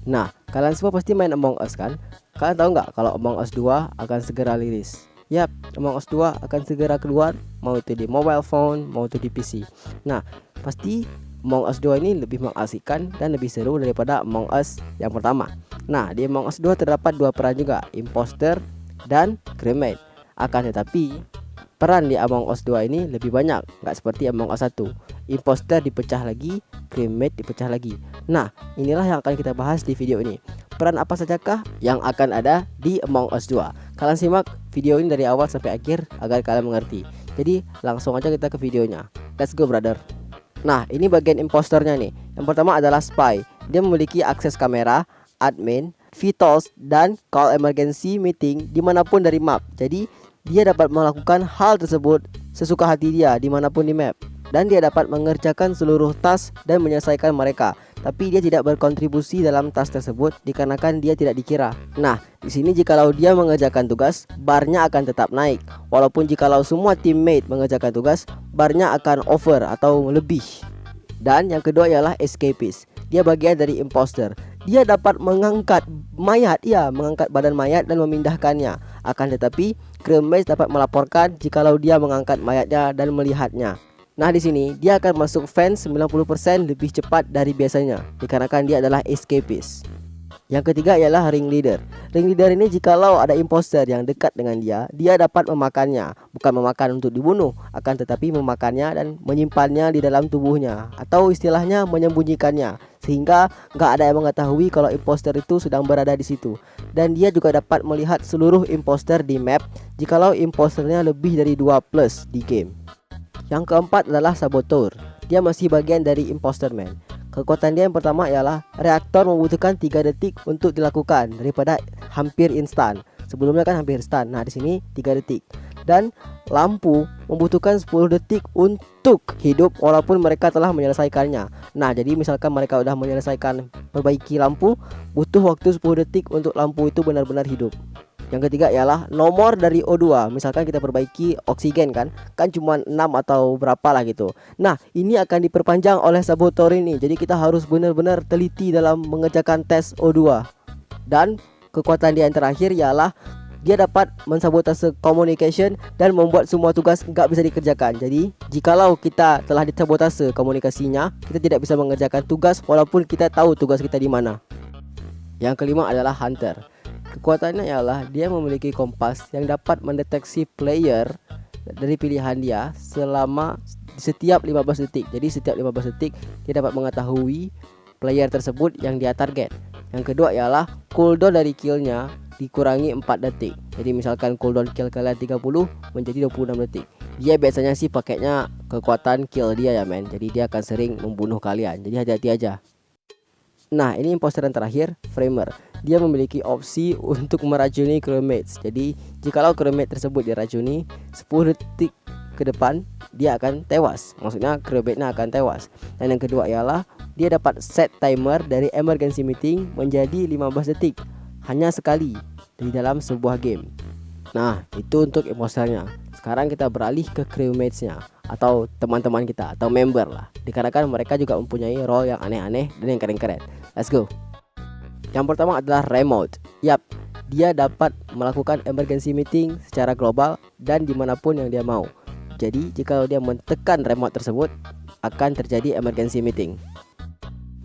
Nah, kalian semua pasti main Among Us kan? Kalian tahu nggak kalau Among Us 2 akan segera rilis? Yap, Among Us 2 akan segera keluar, mau itu di mobile phone, mau itu di PC. Nah, pasti Among Us 2 ini lebih mengasihkan dan lebih seru daripada Among Us yang pertama. Nah, di Among Us 2 terdapat dua peran juga, imposter dan crewmate. Akan tetapi peran di Among Us 2 ini lebih banyak, nggak seperti Among Us 1. Imposter dipecah lagi, crewmate dipecah lagi. Nah, inilah yang akan kita bahas di video ini. Peran apa sajakah yang akan ada di Among Us 2? Kalian simak video ini dari awal sampai akhir agar kalian mengerti. Jadi langsung aja kita ke videonya. Let's go brother. Nah, ini bagian imposternya nih. Yang pertama adalah spy. Dia memiliki akses kamera, admin, vitals, dan call emergency meeting dimanapun dari map. Jadi dia dapat melakukan hal tersebut sesuka hati dia dimanapun di map. Dan dia dapat mengerjakan seluruh task dan menyelesaikan mereka. Tapi dia tidak berkontribusi dalam task tersebut dikarenakan dia tidak dikira. Nah, di sini jikalau dia mengerjakan tugas, barnya akan tetap naik. Walaupun jikalau semua teammate mengerjakan tugas, barnya akan over atau lebih. Dan yang kedua ialah escapist. Dia bagian dari imposter. Dia dapat mengangkat mayat, mengangkat badan mayat dan memindahkannya. Akan tetapi, crewmate dapat melaporkan jikalau dia mengangkat mayatnya dan melihatnya. Nah, di sini dia akan masuk vent 90% lebih cepat dari biasanya dikarenakan dia adalah escapist. Yang ketiga ialah ringleader. Ringleader ini jikalau ada imposter yang dekat dengan dia, dia dapat memakannya. Bukan memakan untuk dibunuh, akan tetapi memakannya dan menyimpannya di dalam tubuhnya, atau istilahnya menyembunyikannya, sehingga nggak ada yang mengetahui kalau imposter itu sedang berada di situ. Dan dia juga dapat melihat seluruh imposter di map jikalau imposternya lebih dari 2+ di game. Yang keempat adalah saboteur. Dia masih bagian dari imposter man. Kekuatan dia yang pertama ialah reaktor membutuhkan 3 detik untuk dilakukan daripada hampir instan. Sebelumnya kan hampir instan. Nah, di sini 3 detik. Dan lampu membutuhkan 10 detik untuk hidup walaupun mereka telah menyelesaikannya. Nah, jadi misalkan mereka sudah menyelesaikan perbaiki lampu, butuh waktu 10 detik untuk lampu itu benar-benar hidup. Yang ketiga ialah nomor dari O2. Misalkan kita perbaiki oksigen kan cuma 6 atau berapa lah gitu. Nah, ini akan diperpanjang oleh saboteur ini. Jadi kita harus benar-benar teliti dalam mengerjakan tes O2. Dan kekuatan dia yang terakhir ialah dia dapat mensabotase communication dan membuat semua tugas nggak bisa dikerjakan. Jadi jikalau kita telah disabotase komunikasinya, kita tidak bisa mengerjakan tugas walaupun kita tahu tugas kita di mana. Yang kelima adalah hunter. Kekuatannya ialah dia memiliki kompas yang dapat mendeteksi player dari pilihan dia selama setiap 15 detik. Jadi setiap 15 detik dia dapat mengetahui player tersebut yang dia target. Yang kedua ialah cooldown dari killnya dikurangi 4 detik. Jadi misalkan cooldown kill kalian 30 menjadi 26 detik. Dia biasanya sih pakainya kekuatan kill dia ya men. Jadi dia akan sering membunuh kalian. Jadi hati-hati aja. Nah, ini imposter yang terakhir, framer. Dia memiliki opsi untuk meracuni crewmates. Jadi jikalau crewmate tersebut diracuni, 10 detik ke depan dia akan tewas. Maksudnya crewmate-nya akan tewas. Dan yang kedua ialah dia dapat set timer dari emergency meeting menjadi 15 detik hanya sekali di dalam sebuah game. Nah, itu untuk imposternya. Sekarang kita beralih ke crewmates-nya atau teman-teman kita atau member lah. Dikarenakan mereka juga mempunyai role yang aneh-aneh dan yang keren-keren. Let's go. Yang pertama adalah remote. Yap, dia dapat melakukan emergency meeting secara global dan dimanapun yang dia mau. Jadi jika dia mentekan remote tersebut akan terjadi emergency meeting.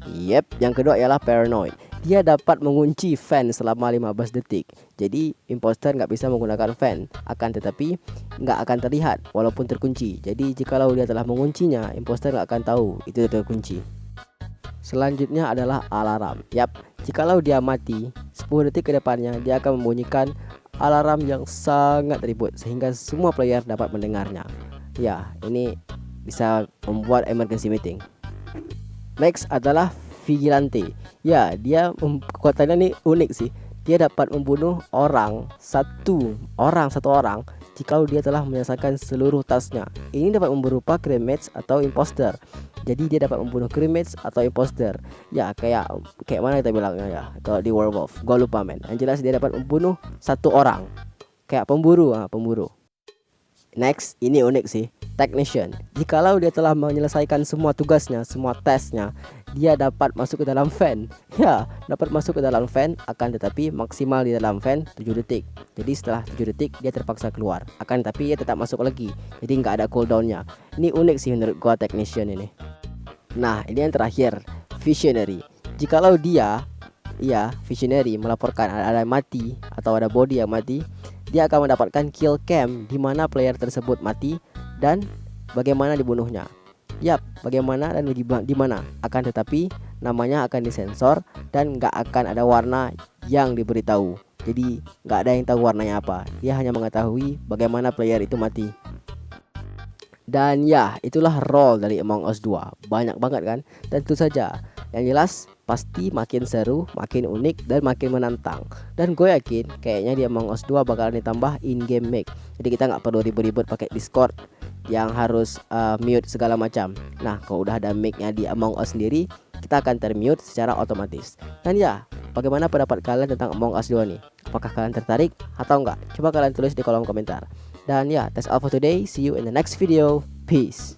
Yep, yang kedua ialah paranoid. Dia dapat mengunci fan selama 15 detik. Jadi imposter nggak bisa menggunakan fan, akan tetapi nggak akan terlihat walaupun terkunci. Jadi jikalau dia telah menguncinya, imposter nggak akan tahu itu terkunci. Selanjutnya adalah alarm. Yap, jikalau dia mati 10 detik ke depannya dia akan membunyikan alarm yang sangat ribut sehingga semua player dapat mendengarnya. Ya, ini bisa membuat emergency meeting. Next adalah vigilante. Ya, dia kekuatannya nih unik sih. Dia dapat membunuh satu orang jika dia telah menyelesaikan seluruh tasknya. Ini dapat berupa crewmates atau imposter. Jadi dia dapat membunuh crewmates atau imposter. Ya, kayak mana kita bilangnya ya. Kalau di Werewolf, gua lupa men. Yang jelas dia dapat membunuh satu orang. Kayak pemburu. Next, ini unik sih. Technician. Jikalau dia telah menyelesaikan semua tugasnya, semua tesnya, dia dapat masuk ke dalam fan. Ya, dapat masuk ke dalam fan, akan tetapi maksimal di dalam fan 7 detik. Jadi setelah 7 detik dia terpaksa keluar. Akan tetapi dia tetap masuk lagi. Jadi nggak ada cooldownnya. Ini unik sih menurut gua Technician ini. Nah, ini yang terakhir, Visionary. Jikalau dia, ya, Visionary melaporkan ada yang mati atau ada body yang mati, dia akan mendapatkan kill cam di mana player tersebut mati dan bagaimana dibunuhnya. Yap, bagaimana dan di mana. Akan tetapi namanya akan disensor dan nggak akan ada warna yang diberitahu. Jadi nggak ada yang tahu warnanya apa. Dia hanya mengetahui bagaimana player itu mati. Dan ya, itulah role dari Among Us 2. Banyak banget kan? Dan tentu saja, yang jelas pasti makin seru, makin unik, dan makin menantang. Dan gue yakin kayaknya di Among Us 2 bakalan ditambah in-game mic. Jadi kita nggak perlu ribet-ribet pakai Discord yang harus mute segala macam. Nah, kalau udah ada mic-nya di Among Us sendiri, kita akan termute secara otomatis. Dan ya, bagaimana pendapat kalian tentang Among Us 2 nih? Apakah kalian tertarik atau enggak? Coba kalian tulis di kolom komentar. Dan ya, that's all for today. See you in the next video. Peace.